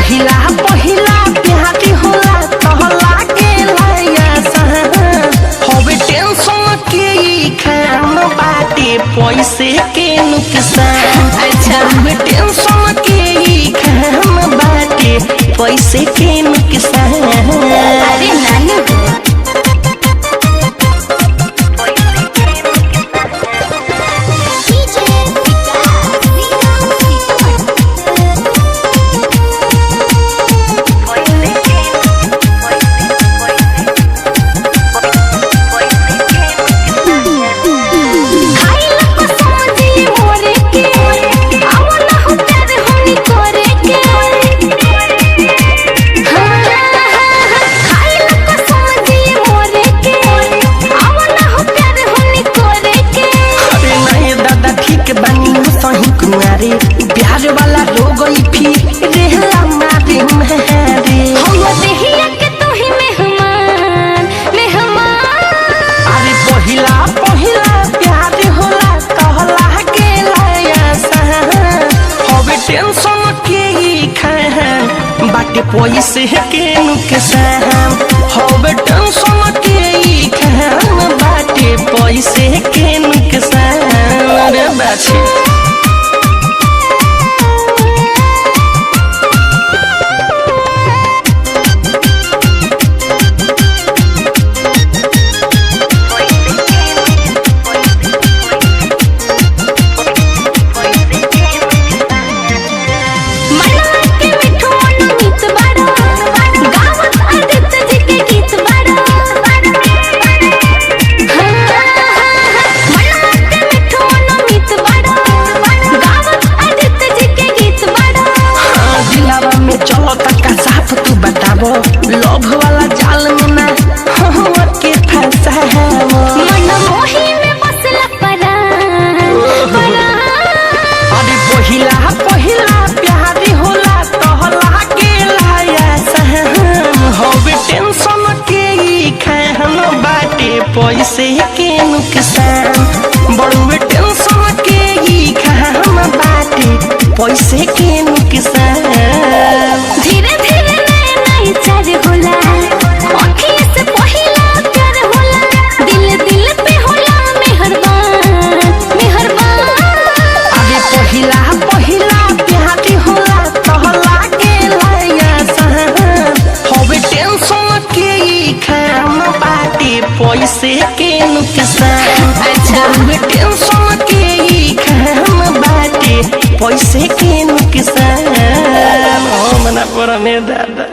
पहिला पहिला प्यार होला तहला के लाया होवे टेंशन के खाम बाटे पैसे के नुकसान। अच्छा होवे टेंशन के खाम बाटे पैसे के नुकसान। अरे नानी प्यार वाला हो गई फिर हमारे मेहरे हम देहिया के तू ही मेहमान मेहमान। अरे पहिला पहिला प्यार होला कहला के लाया होवे टेंशन के खाम बाटे पैसे के नुकसान। होवे टेंशन के खाम बाटे पैसे के नुकसान। अरे बाछी लव वाला जाल में ना के फंसावो मन मोही में बसला परान अरे पहिला पहिला प्यार होला कहला के लाया होवे टेंशन के खाम बाटे पैसे के नुकसान। बड़ुए टेंशन के खाम बाटे पैसे के नुकसान। धीरे धीरे चार होला आँखिए से पहिला प्यार होला दिल दिल पे होला मेहरबान मेहरबान। अरे पहिला पहिला प्यार होला तहला के लाया होवे टेंशन के खाम बाटे पैसे के नुकसान। अच्छा होवे टेंशन के खाम बाटे पैसे के नुकसान। मना पर में दादा